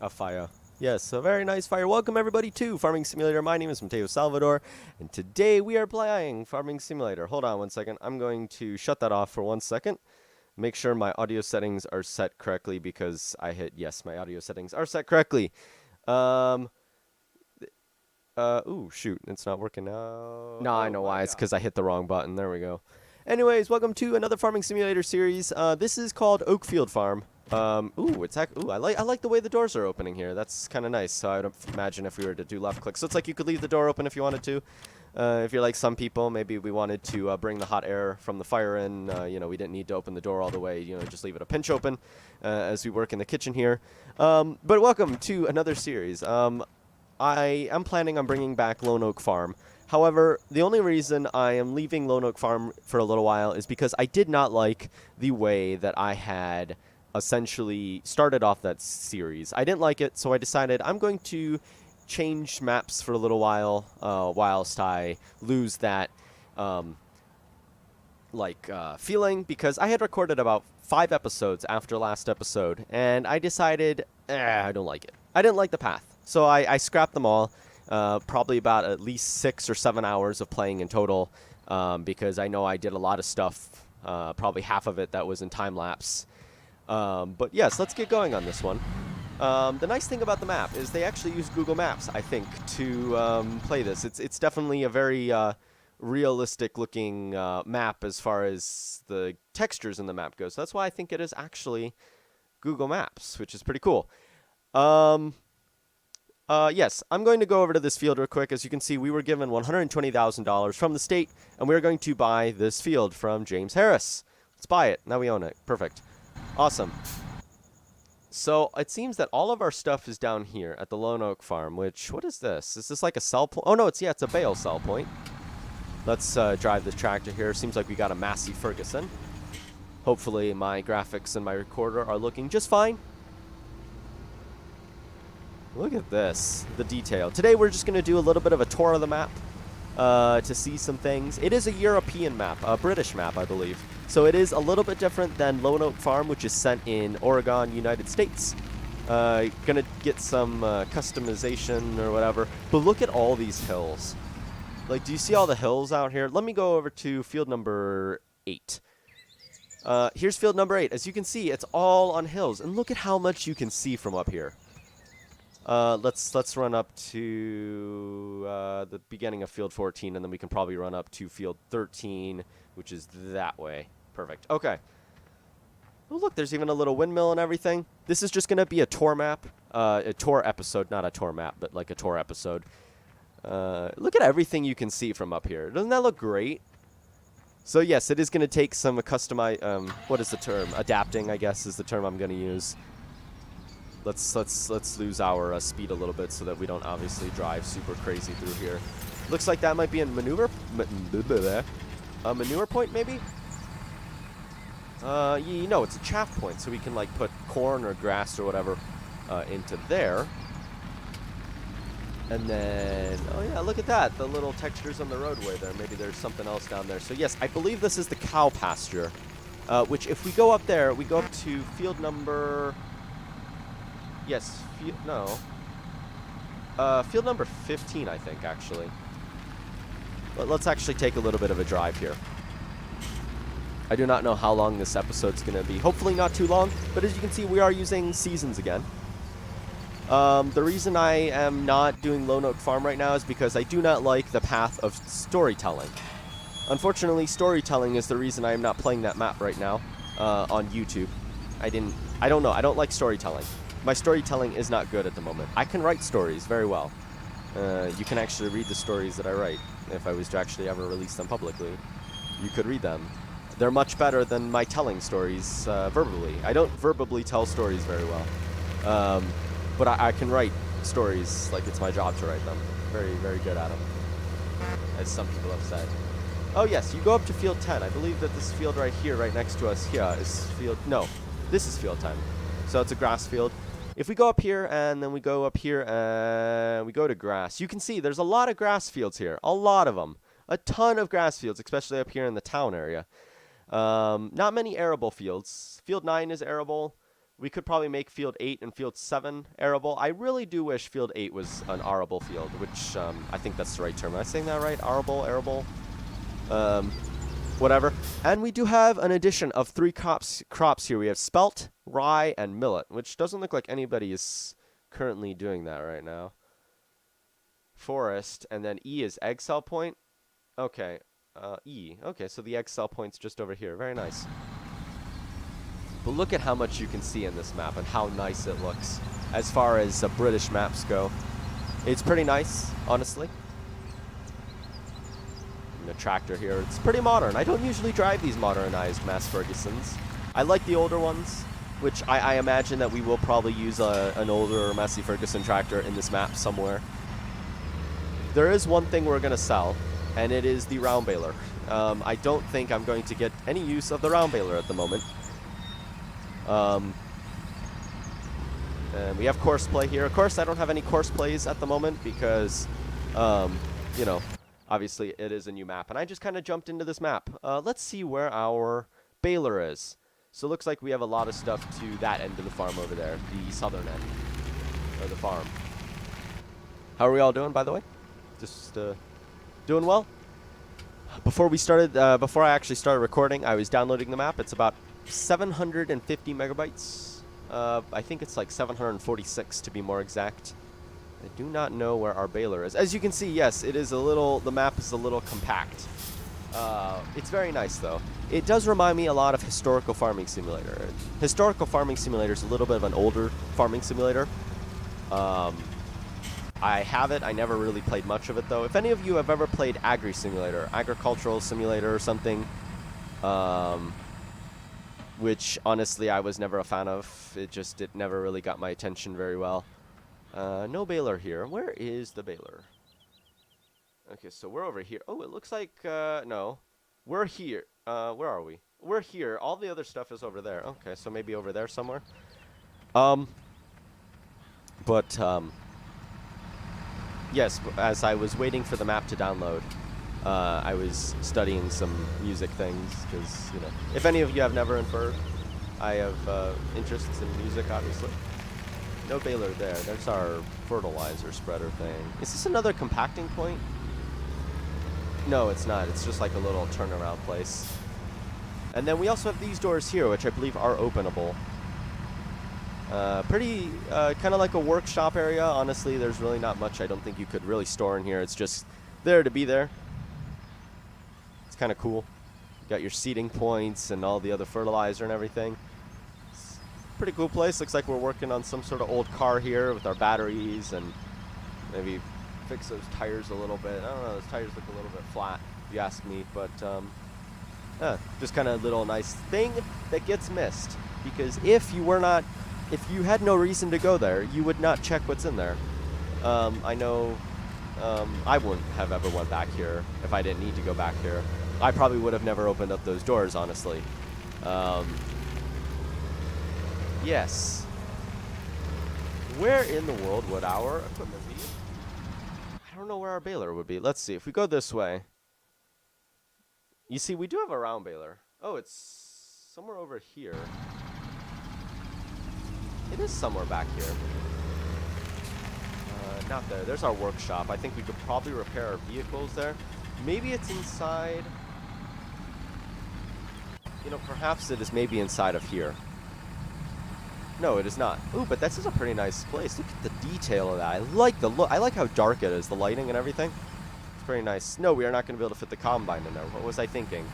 A fire. Yes, a very nice fire. Welcome everybody to Farming Simulator. My name is Mateo Salvador, and today we are playing Farming Simulator. Hold on one second. I'm going to shut that off for 1 second. Make sure my audio settings are set correctly because I hit yes, my audio settings are set correctly. Ooh, shoot, it's not working now. No, I know why. It's because I hit the wrong button. There we go. Anyways, welcome to another Farming Simulator series. This is called OakField Farm. I like the way the doors are opening here. That's kind of nice. So I would imagine if we were to do left click. So it's like you could leave the door open if you wanted to. If you're like some people, maybe we wanted to bring the hot air from the fire in. We didn't need to open the door all the way. Just leave it a pinch open as we work in the kitchen here. But welcome to another series. I am planning on bringing back Lone Oak Farm. However, the only reason I am leaving Lone Oak Farm for a little while is because I did not like the way that I had essentially started off that series. I didn't like it, so I decided I'm going to change maps for a little while whilst I lose that feeling, because I had recorded about 5 episodes after last episode, and I decided I don't like it. I didn't like the path, so I scrapped them all. Probably about at least 6 or 7 hours of playing in total, because I know I did a lot of stuff, probably half of it that was in time-lapse. But yes, let's get going on this one. The nice thing about the map is they actually use Google Maps, I think, to play this. It's definitely a very realistic-looking map as far as the textures in the map goes. So that's why I think it is actually Google Maps, which is pretty cool. Yes, I'm going to go over to this field real quick. As you can see, we were given $120,000 from the state, and we're going to buy this field from James Harris. Let's buy it. Now we own it. Perfect. Awesome. So it seems that all of our stuff is down here at the Lone Oak Farm, which, what is this? Is this like a sell point? Oh, no, it's a bale sell point. Let's drive this tractor here. Seems like we got a Massey Ferguson. Hopefully my graphics and my recorder are looking just fine. Look at this, the detail. Today we're just going to do a little bit of a tour of the map to see some things. It is a European map, a British map, I believe. So it is a little bit different than Lone Oak Farm, which is set in Oregon, United States. Gonna get some customization or whatever. But look at all these hills. Like, do you see all the hills out here? Let me go over to field number 8. Here's field number 8. As you can see, it's all on hills. And look at how much you can see from up here. Let's run up to the beginning of field 14, and then we can probably run up to field 13, which is that way. Perfect. Okay. Oh, look, there's even a little windmill and everything. This is just going to be a tour map, a tour episode, not a tour map, but like a tour episode. Look at everything you can see from up here. Doesn't that look great? So yes, it is going to take some what is the term? Adapting, I guess, is the term I'm going to use. Let's lose our speed a little bit so that we don't obviously drive super crazy through here. Looks like that might be a manure point, maybe? It's a chaff point, so we can like put corn or grass or whatever into there. And then, oh yeah, look at that, the little textures on the roadway there. Maybe there's something else down there. So yes, I believe this is the cow pasture, which if we go up there, we go up to field number... Yes, field number 15, I think, actually. But let's actually take a little bit of a drive here. I do not know how long this episode's going to be. Hopefully not too long, but as you can see, we are using seasons again. The reason I am not doing Lone Oak Farm right now is because I do not like the path of storytelling. Unfortunately, storytelling is the reason I am not playing that map right now on YouTube. I don't know. I don't like storytelling. My storytelling is not good at the moment. I can write stories very well. You can actually read the stories that I write. If I was to actually ever release them publicly, you could read them. They're much better than my telling stories verbally. I don't verbally tell stories very well. But I can write stories like it's my job to write them. Very, very good at them, as some people have said. Oh yes, you go up to field 10. I believe that this field right here, right next to us here, is field... No, this is field 10. So it's a grass field. If we go up here and then we go up here and we go to grass, you can see there's a lot of grass fields here. A lot of them. A ton of grass fields, especially up here in the town area. Not many arable fields. Field 9 is arable. We could probably make Field 8 and Field 7 arable. I really do wish Field 8 was an arable field, which I think that's the right term. Am I saying that right? Arable? Whatever. And we do have an addition of 3 crops here. We have spelt, rye, and millet, which doesn't look like anybody is currently doing that right now. Forest, and then E is egg cell point. Okay, E. Okay, so the egg cell point's just over here. Very nice. But look at how much you can see in this map and how nice it looks as far as British maps go. It's pretty nice, honestly. And the tractor here, it's pretty modern. I don't usually drive these modernized Mass Fergusons. I like the older ones, which I imagine that we will probably use an older Massey Ferguson tractor in this map somewhere. There is one thing we're going to sell, and it is the round baler. I don't think I'm going to get any use of the round baler at the moment. And we have course play here. Of course, I don't have any course plays at the moment because, you know, obviously it is a new map. And I just kind of jumped into this map. Let's see where our baler is. So it looks like we have a lot of stuff to that end of the farm over there, the southern end of the farm. How are we all doing, by the way? Just doing well? Before I actually started recording, I was downloading the map. It's about 750 megabytes. I think it's like 746 to be more exact. I do not know where our baler is. As you can see, yes, it is a little, the map is a little compact. It's very nice though. It does remind me a lot of Historical Farming Simulator. Historical Farming Simulator is a little bit of an older farming simulator. I have it. I never really played much of it though. If any of you have ever played Simulator, Agricultural Simulator or something, which honestly I was never a fan of. It never really got my attention very well. No baler here. Where is the baler? Okay, so we're over here. Oh, it looks like, no. We're here. Where are we? We're here. All the other stuff is over there. Okay, so maybe over there somewhere. Yes, as I was waiting for the map to download, I was studying some music things, because, you know, if any of you have never inferred, I have interests in music, obviously. No baler there. There's our fertilizer spreader thing. Is this another compacting point? No, it's not. It's just like a little turnaround place. And then we also have these doors here, which I believe are openable. Pretty, kind of like a workshop area. Honestly, there's really not much I don't think you could really store in here. It's just there to be there. It's kind of cool. You got your seating points and all the other fertilizer and everything. It's a pretty cool place. Looks like we're working on some sort of old car here with our batteries and maybe fix those tires a little bit. I don't know, those tires look a little bit flat, if you ask me, but just kind of a little nice thing that gets missed, because if you had no reason to go there, you would not check what's in there. I know I wouldn't have ever went back here if I didn't need to go back here. I probably would have never opened up those doors, honestly. Yes. Where in the world would our equipment be? I don't know where our baler would be. Let's see. If we go this way. You see, we do have a round baler. Oh, it's somewhere over here. It is somewhere back here. Not there. There's our workshop. I think we could probably repair our vehicles there. Maybe it's inside. You know, perhaps it is maybe inside of here. No, it is not. Ooh, but this is a pretty nice place. Look at the detail of that. I like the look. I like how dark it is, the lighting and everything. It's pretty nice. No, we are not going to be able to fit the combine in there. What was I thinking?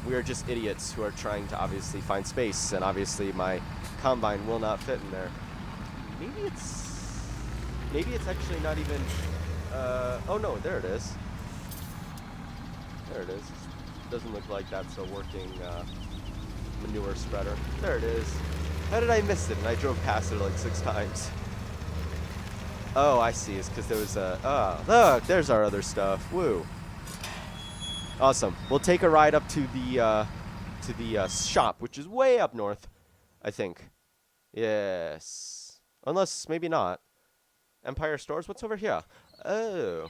We are just idiots who are trying to obviously find space, and obviously my combine will not fit in there. Maybe it's actually not even, oh no, there it is. There it is. Doesn't look like that's a working, manure spreader. There it is. How did I miss it? And I drove past it like 6 times. Oh, I see. It's because there was a, look, there's our other stuff. Woo. Awesome. We'll take a ride up to the shop, which is way up north, I think. Yes. Unless, maybe not. Empire Stores? What's over here? Oh.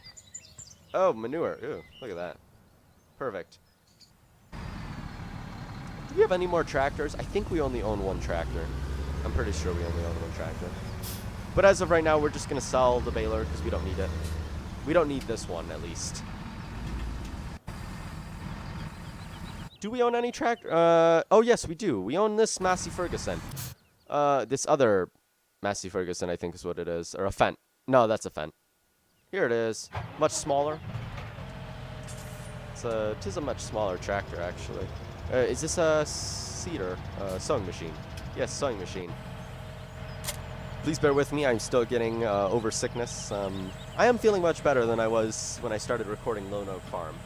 Oh, manure. Ooh, look at that. Perfect. Do we have any more tractors? I think we only own one tractor. I'm pretty sure we only own one tractor. But as of right now, we're just going to sell the baler because we don't need it. We don't need this one, at least. Do we own any tractor? Oh, yes, we do. We own this Massey Ferguson. This other Massey Ferguson, I think is what it is. Or a Fendt. No, that's a Fendt. Here it is. Much smaller. It is a much smaller tractor, actually. Is this a seeder? Sewing machine. Yes, sewing machine. Please bear with me. I'm still getting over sickness. I am feeling much better than I was when I started recording Lone Oak Farm.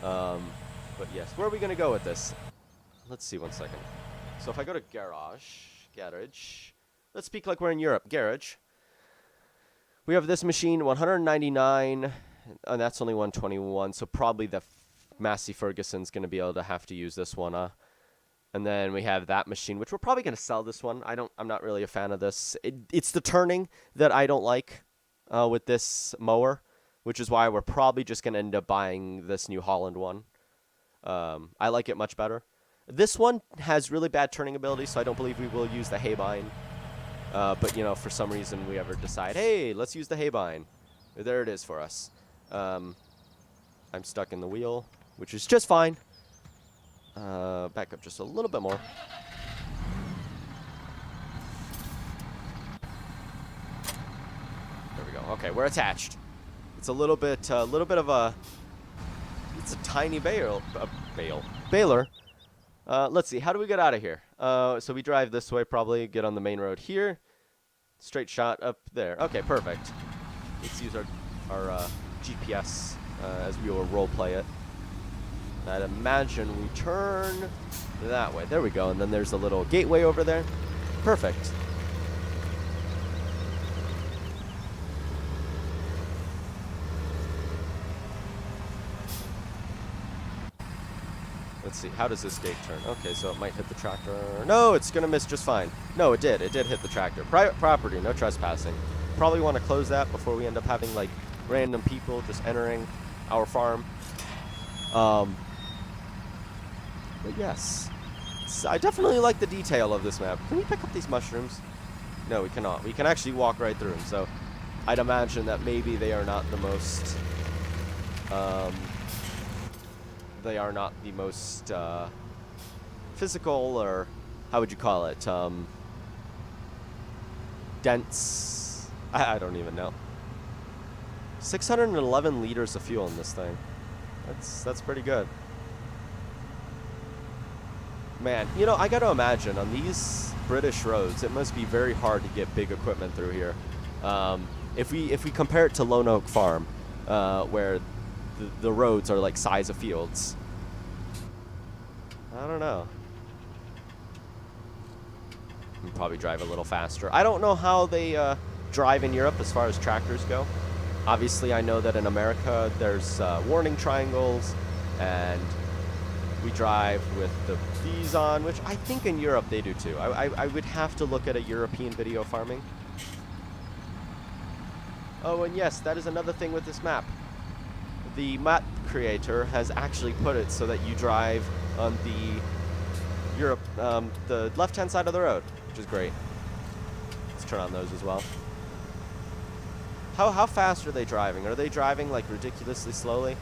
But yes, where are we going to go with this? Let's see, 1 second. So if I go to garage, let's speak like we're in Europe. Garage. We have this machine, 199, and that's only 121, so probably the Massey Ferguson's going to be able to have to use this one. And then we have that machine, which we're probably going to sell this one. I'm not really a fan of this. It's the turning that I don't like with this mower, which is why we're probably just going to end up buying this New Holland one. I like it much better. This one has really bad turning ability, so I don't believe we will use the Haybine. But, you know, for some reason we ever decide, hey, let's use the Haybine. There it is for us. I'm stuck in the wheel, which is just fine. Back up just a little bit more. There we go. Okay, we're attached. It's a little bit of a... It's a tiny baler. Let's see. How do we get out of here? So we drive this way, probably get on the main road here. Straight shot up there. Okay, perfect. Let's use our GPS as we will role play it. I'd imagine we turn that way. There we go. And then there's a little gateway over there. Perfect. Let's see. How does this gate turn? Okay, so it might hit the tractor. No, it's going to miss just fine. No, it did. It did hit the tractor. Private property, no trespassing. Probably want to close that before we end up having, like, random people just entering our farm. But yes, I definitely like the detail of this map. Can we pick up these mushrooms? No, we cannot. We can actually walk right through them, so I'd imagine that maybe they are not the most, physical, or how would you call it, dense. I don't even know. 611 liters of fuel in this thing. That's pretty good. Man, you know, I got to imagine on these British roads, it must be very hard to get big equipment through here. If we compare it to Lone Oak Farm, where the roads are like size of fields, I don't know. We'll probably drive a little faster. I don't know how they drive in Europe as far as tractors go. Obviously, I know that in America there's warning triangles, and we drive with the V's on, which I think in Europe they do too. I would have to look at a European video farming. Oh, and yes, that is another thing with this map. The map creator has actually put it so that you drive on the left-hand side of the road, which is great. Let's turn on those as well. How fast are they driving? Are they driving like ridiculously slowly?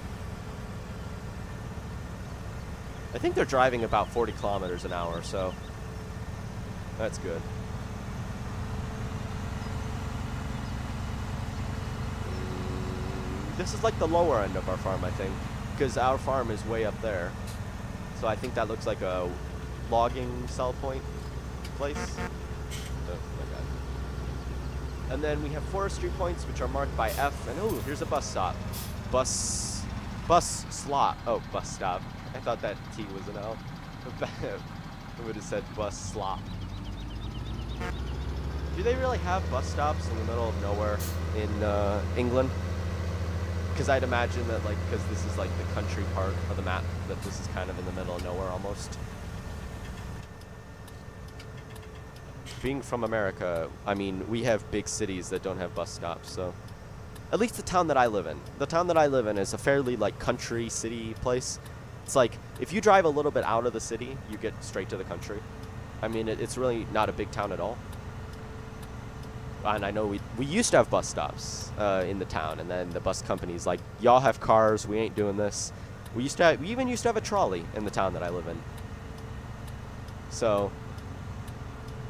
I think they're driving about 40 kilometers an hour, so that's good. This is like the lower end of our farm, I think, because our farm is way up there. So I think that looks like a logging sell point place. Oh my god. And then we have forestry points, which are marked by F. And oh, here's a bus stop. Bus slot. Oh, bus stop. I thought that T was an L. I would have said bus slot. Do they really have bus stops in the middle of nowhere in England? Because I'd imagine that, like, because this is like the country part of the map, that this is kind of in the middle of nowhere almost. Being from America, I mean, we have big cities that don't have bus stops, so. At least the town that I live in. The town that I live in is a fairly, like, country city place. It's like, if you drive a little bit out of the city, you get straight to the country. I mean, it's really not a big town at all. And I know we used to have bus stops in the town, and then the bus company's like, y'all have cars, we ain't doing this. We even used to have a trolley in the town that I live in. So,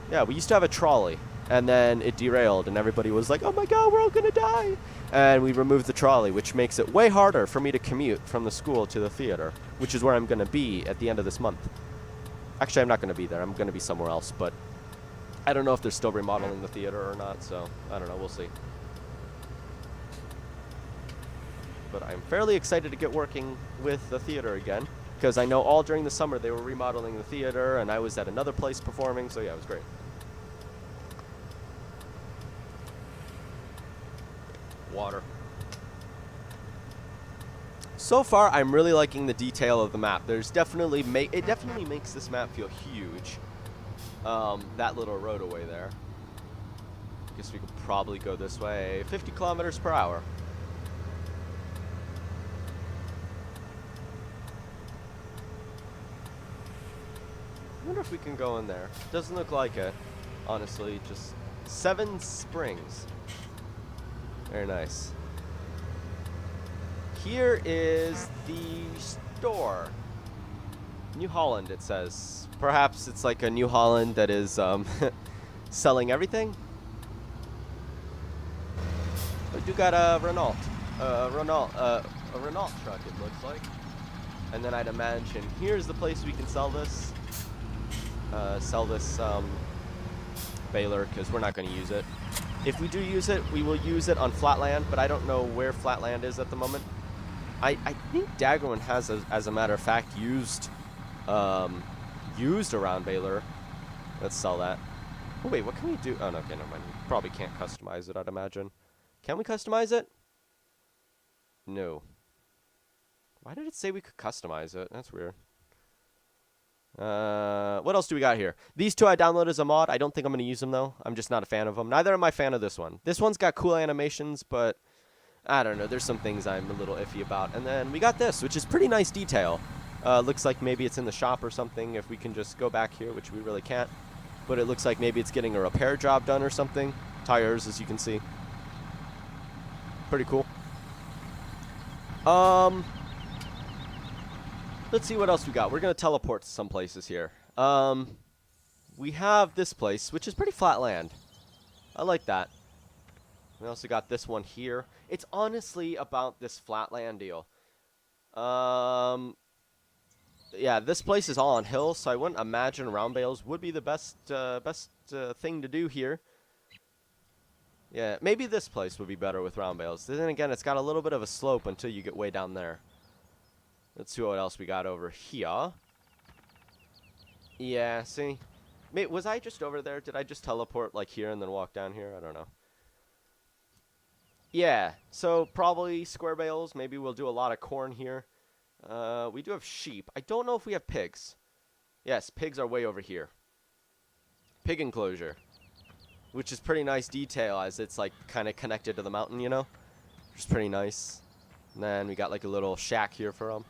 yeah, we used to have a trolley, and then it derailed, and everybody was like, oh my god, we're all gonna die. And we removed the trolley, which makes it way harder for me to commute from the school to the theater, which is where I'm gonna be at the end of this month. Actually, I'm not gonna be there. I'm gonna be somewhere else, but I don't know if they're still remodeling the theater or not, so I don't know. We'll see. But I'm fairly excited to get working with the theater again, because I know all during the summer they were remodeling the theater, and I was at another place performing, so yeah, it was great. Water. So far, I'm really liking the detail of the map. There's definitely it definitely makes this map feel huge. That little roadway there. Guess we could probably go this way. 50 kilometers per hour. I wonder if we can go in there. Doesn't look like it, honestly. Just 7 springs. Very nice. Here is the store. New Holland, it says. Perhaps it's like a New Holland that is selling everything. We do got a Renault truck, it looks like. And then I'd imagine here's the place we can sell this. Baler, because we're not going to use it. If we do use it, we will use it on flatland, but I don't know where flatland is at the moment. I think Daggerman has, as a matter of fact, used around Baler. Let's sell that. Oh wait, what can we do? Oh no, okay, never mind. We probably can't customize it, I'd imagine. Can we customize it? No. Why did it say we could customize it? That's weird. What else do we got here? These two I downloaded as a mod. I don't think I'm going to use them, though. I'm just not a fan of them. Neither am I a fan of this one. This one's got cool animations, but I don't know. There's some things I'm a little iffy about. And then we got this, which is pretty nice detail. Looks like maybe it's in the shop or something, if we can just go back here, which we really can't. But it looks like maybe it's getting a repair job done or something. Tires, as you can see. Pretty cool. Let's see what else we got. We're going to teleport to some places here. We have this place, which is pretty flat land. I like that. We also got this one here. It's honestly about this flatland deal. Yeah, this place is all on hills, so I wouldn't imagine round bales would be the best thing to do here. Yeah, maybe this place would be better with round bales. Then again, it's got a little bit of a slope until you get way down there. Let's see what else we got over here. Yeah, see? Wait, was I just over there? Did I just teleport like here and then walk down here? I don't know. Yeah, so probably square bales. Maybe we'll do a lot of corn here. We do have sheep. I don't know if we have pigs. Yes, pigs are way over here. Pig enclosure. Which is pretty nice detail as it's like kind of connected to the mountain, you know? Which is pretty nice. And then we got like a little shack here for them.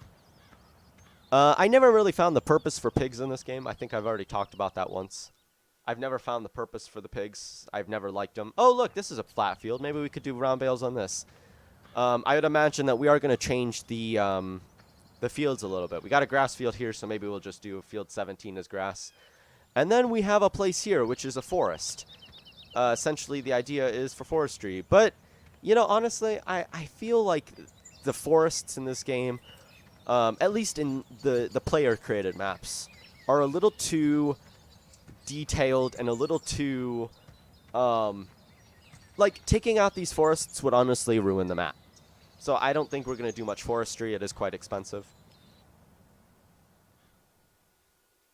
I never really found the purpose for pigs in this game. I think I've already talked about that once. I've never found the purpose for the pigs. I've never liked them. Oh, look, this is a flat field. Maybe we could do round bales on this. I would imagine that we are going to change the fields a little bit. We got a grass field here, so maybe we'll just do field 17 as grass. And then we have a place here, which is a forest. Essentially, the idea is for forestry. But, you know, honestly, I feel like the forests in this game, at least in the player-created maps, are a little too detailed and a little too, like, taking out these forests would honestly ruin the map. So I don't think we're going to do much forestry. It is quite expensive.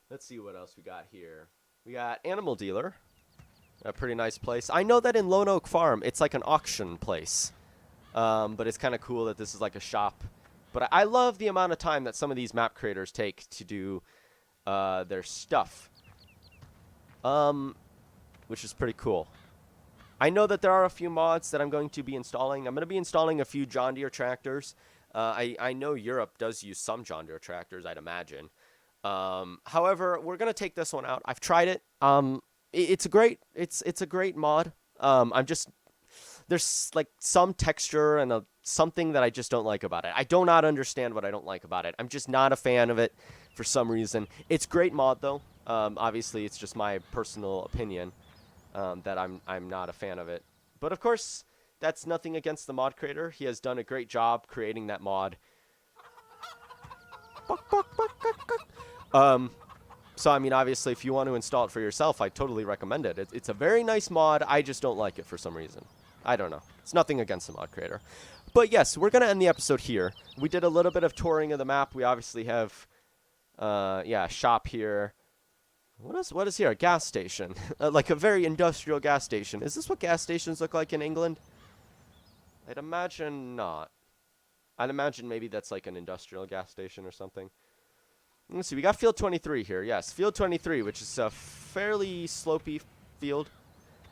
Let's see what else we got here. We got Animal Dealer. A pretty nice place. I know that in Lone Oak Farm, it's like an auction place. But it's kind of cool that this is like a shop. But I love the amount of time that some of these map creators take to do their stuff. Which is pretty cool. I know that there are a few mods that I'm going to be installing. I'm going to be installing a few John Deere tractors. I know Europe does use some John Deere tractors, I'd imagine. However, we're gonna take this one out. I've tried it. It's a great mod. There's like some texture and something that I just don't like about it. I do not understand what I don't like about it. I'm just not a fan of it for some reason. It's great mod though. Obviously, it's just my personal opinion that I'm not a fan of it. But of course, that's nothing against the mod creator. He has done a great job creating that mod. So, I mean, obviously, if you want to install it for yourself, I totally recommend it. It's a very nice mod. I just don't like it for some reason. I don't know. It's nothing against the mod creator. But yes, we're going to end the episode here. We did a little bit of touring of the map. We obviously have, a shop here. What is here? A gas station. Like a very industrial gas station. Is this what gas stations look like in England? I'd imagine not. I'd imagine maybe that's like an industrial gas station or something. Let's see. We got field 23 here. Yes, field 23, which is a fairly slopey field.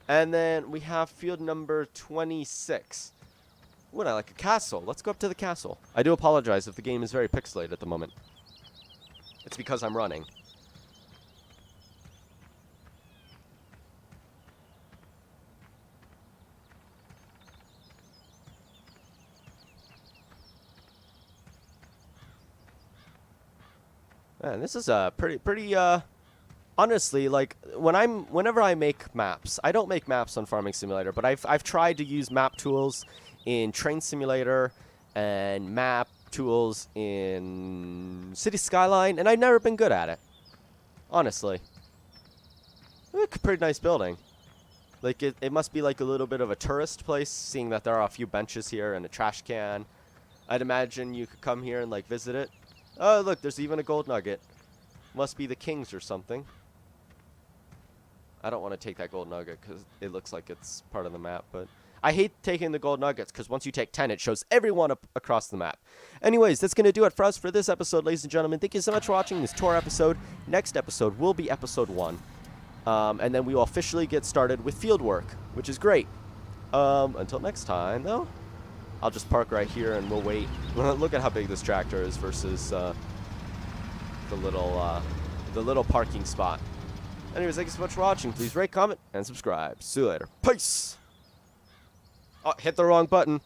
And then we have field number 26. Would I like a castle? Let's go up to the castle. I do apologize if the game is very pixelated at the moment. It's because I'm running. Man, this is a pretty honestly, like whenever I make maps, I don't make maps on Farming Simulator, but I've tried to use map tools in Train Simulator and map tools in City Skyline, and I've never been good at it. Honestly. Look, pretty nice building. Like it must be like a little bit of a tourist place, seeing that there are a few benches here and a trash can. I'd imagine you could come here and like visit it. Oh, look, there's even a gold nugget. Must be the king's or something. I don't want to take that gold nugget because it looks like it's part of the map, but I hate taking the gold nuggets because once you take 10, it shows everyone up across the map. Anyways, that's going to do it for us for this episode, ladies and gentlemen. Thank you so much for watching this tour episode. Next episode will be episode 1. And then we will officially get started with field work, which is great. Until next time, though. I'll just park right here and we'll wait. Look at how big this tractor is versus the little parking spot. Anyways, thank you so much for watching. Please rate, comment, and subscribe. See you later. Peace! Oh, hit the wrong button.